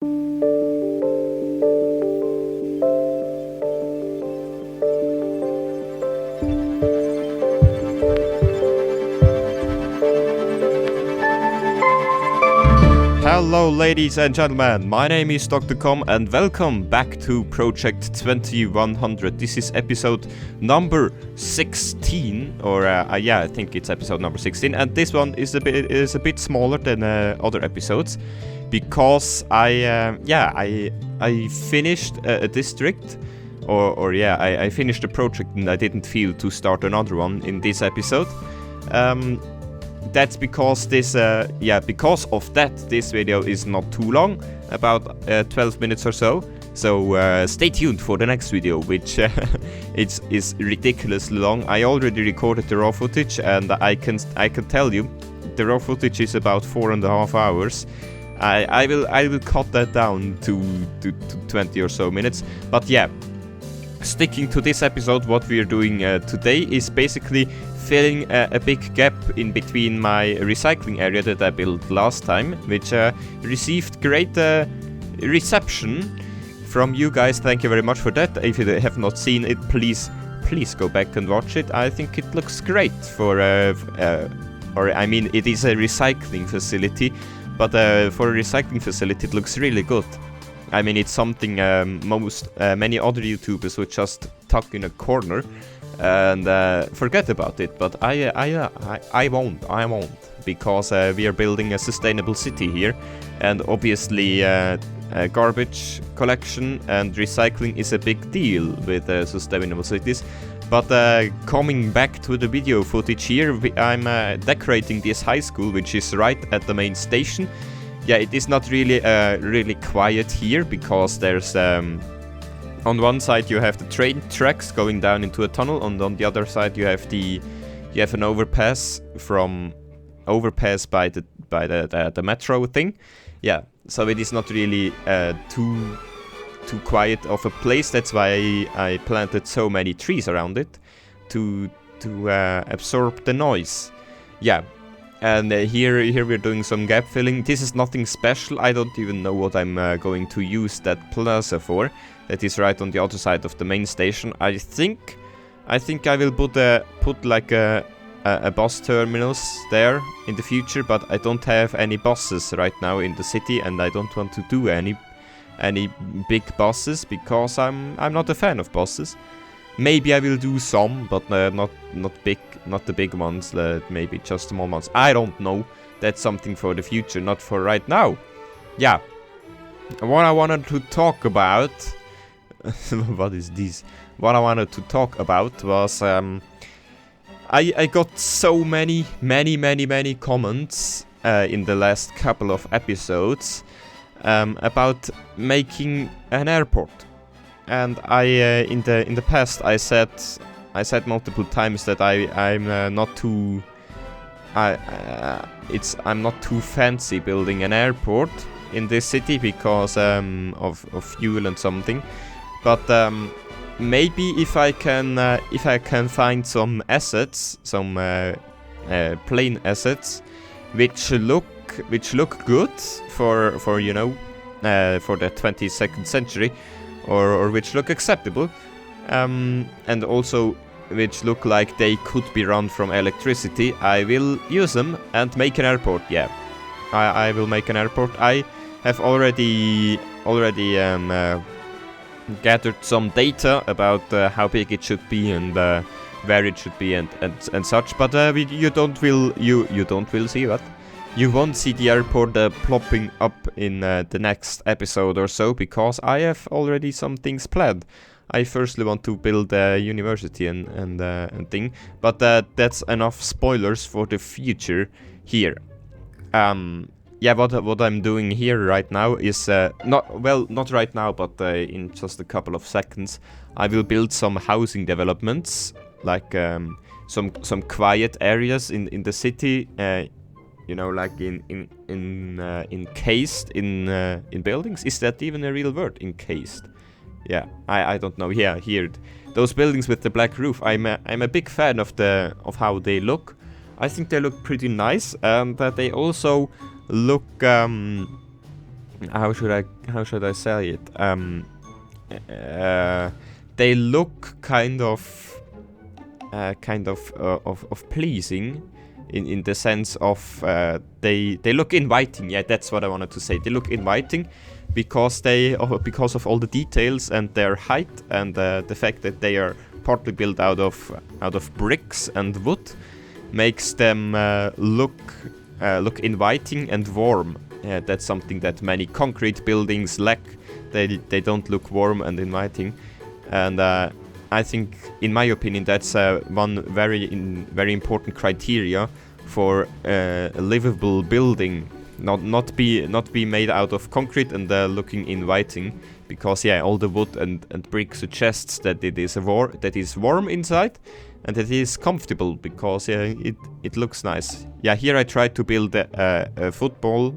Hello ladies and gentlemen, my name is Dr. Com and welcome back to Project 2100. This is episode number 16, or yeah, I think it's episode number 16, and this one is a bit smaller than other episodes because I finished a district, I finished a project and I didn't feel to start another one in this episode. That's because this video is not too long, about 12 minutes or so. So stay tuned for the next video, which is ridiculously long. I already recorded the raw footage, and I can tell you, the raw footage is about 4.5 hours. I will cut that down to 20 or so minutes. But yeah, sticking to this episode, what we are doing today is basically filling a big gap in between my recycling area that I built last time, which received great reception from you guys. Thank you very much for that. If you have not seen it, please go back and watch it. I think it looks great for it is a recycling facility, but for a recycling facility it looks really good. I mean, it's something many other YouTubers would just tuck in a corner and forget about it, but I won't, because we are building a sustainable city here, and obviously garbage collection and recycling is a big deal with sustainable cities. But coming back to the video footage here, I'm decorating this high school, which is right at the main station. Yeah, it is not really quiet here, because there's on one side you have the train tracks going down into a tunnel, and on the other side you have an overpass by the metro thing. Yeah, so it is not really too quiet of a place. That's why I planted so many trees around it to absorb the noise. Yeah. And here we're doing some gap filling. This is nothing special. I don't even know what I'm going to use that plaza for. That is right on the other side of the main station. I think I will put like a bus terminals there in the future, but I don't have any buses right now in the city, and I don't want to do any big buses because I'm not a fan of buses. Maybe I will do some, but not the big ones. Maybe just small ones. I don't know. That's something for the future, not for right now. Yeah. What I wanted to talk about. What is this? What I wanted to talk about was I got so many comments in the last couple of episodes about making an airport. And I in the past I said multiple times that I'm not too fancy building an airport in this city because of fuel and something. But maybe if I can find some assets, some plane assets, which look good for the 22nd century. Or which look acceptable, and also which look like they could be run from electricity, I will use them and make an airport. Yeah, I will make an airport. I have already gathered some data about how big it should be and where it should be and such. But you don't will see that. You won't see the airport plopping up in the next episode or so, because I have already some things planned. I firstly want to build a university and thing, but that's enough spoilers for the future here. Yeah, what I'm doing here right now is not right now, but in just a couple of seconds, I will build some housing developments, like some quiet areas in the city. Like encased in buildings. Is that even a real word? Encased. Yeah, I don't know. Yeah, here, those buildings with the black roof. I'm a big fan of how they look. I think they look pretty nice, and they also look how should I say it? They look kind of pleasing in the sense of they look inviting. Yeah, that's what I wanted to say. They look inviting because of all the details and their height and the fact that they are partly built out of bricks and wood makes them look inviting and warm. That's something that many concrete buildings lack. They don't look warm and inviting, and I think, in my opinion, that's one very important criteria for a livable building. Not be made out of concrete and looking inviting, because all the wood and brick suggests that it is warm inside and that it is comfortable, because it looks nice. Here I tried to build a football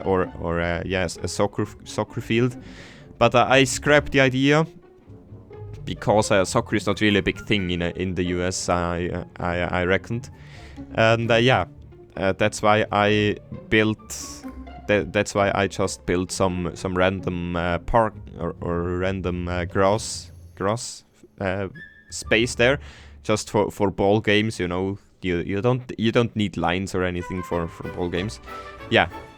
or a soccer field, but I scrapped the idea because soccer is not really a big thing in the US. I reckoned, and that's why I built. That's why I just built some random park or random grass space there, just for ball games. You don't need lines or anything for ball games.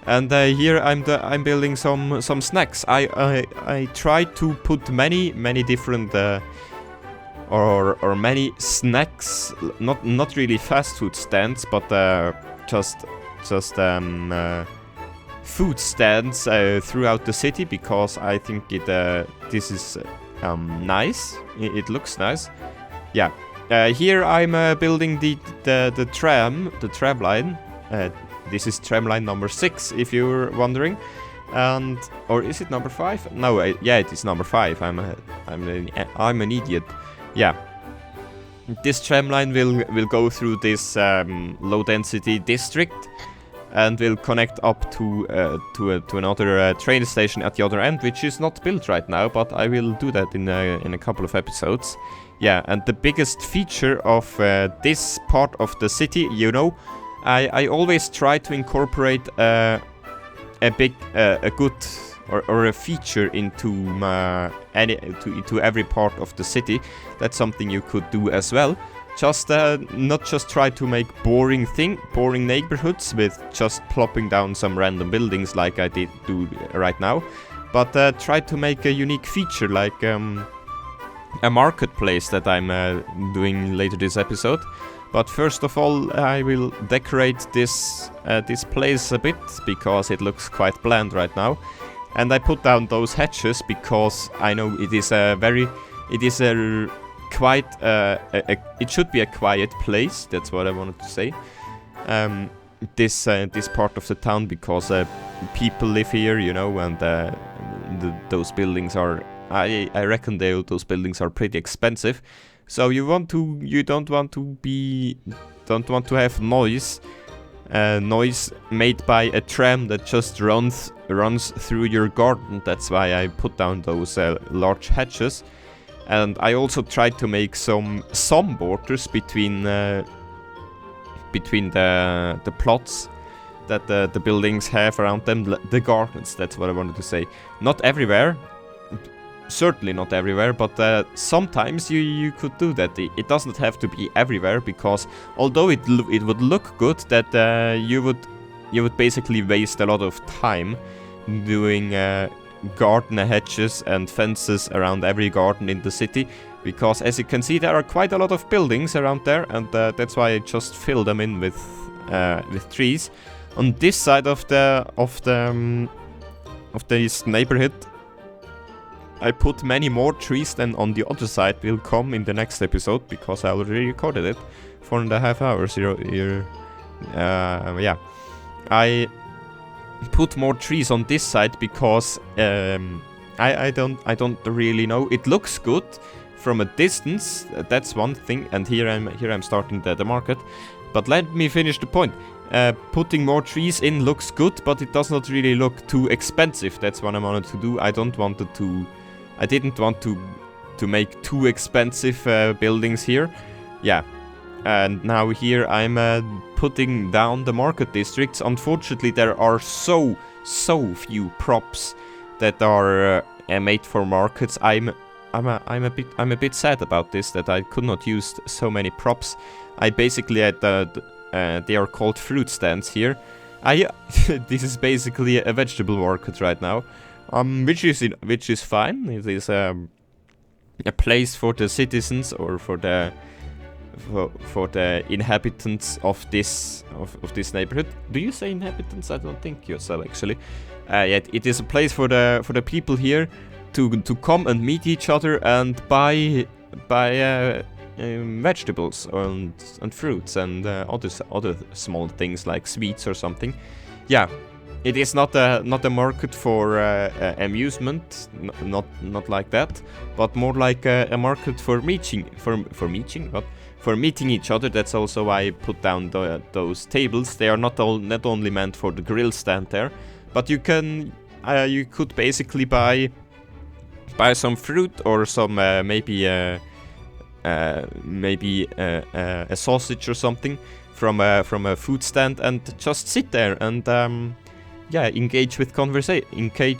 And here I'm building some snacks. I tried to put many different or many snacks, not really fast food stands, but just food stands throughout the city, because I think this is nice. It looks nice. Here I'm building the tram line. This is tram line number 6, if you're wondering, or is it number 5? No, it is number 5. I'm an idiot. This tram line will go through this low density district and will connect up to another train station at the other end, which is not built right now, but I will do that in a couple of episodes. And the biggest feature of this part of the city, I always try to incorporate a good or a feature into every part of the city. That's something you could do as well. Just not just try to make boring neighborhoods with just plopping down some random buildings like I did do right now, but try to make a unique feature, like a marketplace that I'm doing later this episode. But first of all, I will decorate this place a bit, because it looks quite bland right now. And I put down those hatches because I know it should be a quiet place. That's what I wanted to say. This part of the town, because people live here, and those buildings are. I reckon those buildings are pretty expensive. So you don't want to have noise made by a tram that just runs through your garden. That's why I put down those large hatches, and I also tried to make some borders between the plots that the buildings have around them, the gardens. That's what I wanted to say. Not everywhere. Certainly not everywhere, but sometimes you could do that. It doesn't have to be everywhere, because although it would look good, that you would basically waste a lot of time doing garden hedges and fences around every garden in the city, because as you can see, there are quite a lot of buildings around there, and that's why I just fill them in with trees. On this side of this neighborhood, I put many more trees than on the other side will come in the next episode, because I already recorded it 4.5 hours here. I put more trees on this side because I don't really know. It looks good from a distance. That's one thing. And here I'm starting the market. But let me finish the point. Putting more trees in looks good, but it does not really look too expensive. That's what I wanted to do. I didn't want to make too expensive buildings here. And now here I'm putting down the market districts. Unfortunately, there are so so few props that are made for markets. I'm a bit sad about this, that I could not use so many props. I basically had they are called fruit stands here. This is basically a vegetable market right now, which is fine. It is a place for the citizens, or for the inhabitants of this neighborhood. Do you say inhabitants? I don't think you so, actually. Yet it is a place for the people here to come and meet each other and buy vegetables and fruits and other small things like sweets or something. Yeah, it is not a market for amusement, not like that, but more like a market for meeting each other. That's also why I put down those tables. They are not only meant for the grill stand there, but you could basically buy some fruit or some maybe a sausage or something from a food stand, and just sit there and engage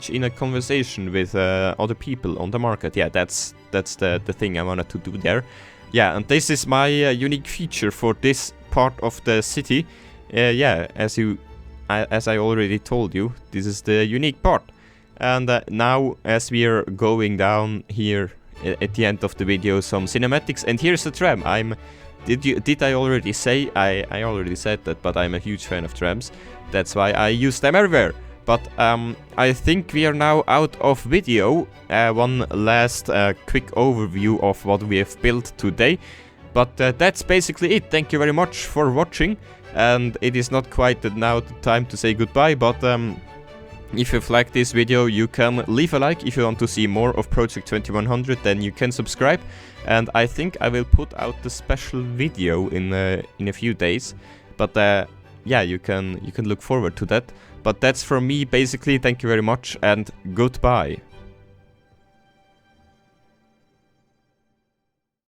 in a conversation with other people on the market. Yeah, that's the thing I wanted to do there. Yeah, and this is my unique feature for this part of the city. Yeah, as I already told you, this is the unique part. And now, as we are going down here at the end of the video, some cinematics, and here's the tram. Did I already say? I already said that, but I'm a huge fan of trams. That's why I use them everywhere. But I think we are now out of video. One last quick overview of what we have built today. But that's basically it. Thank you very much for watching. And it is not quite now the time to say goodbye, but if you've liked this video, you can leave a like. If you want to see more of Project 2100, then you can subscribe. And I think I will put out the special video in a few days. But yeah, you can look forward to that. But that's from me, basically. Thank you very much, and goodbye.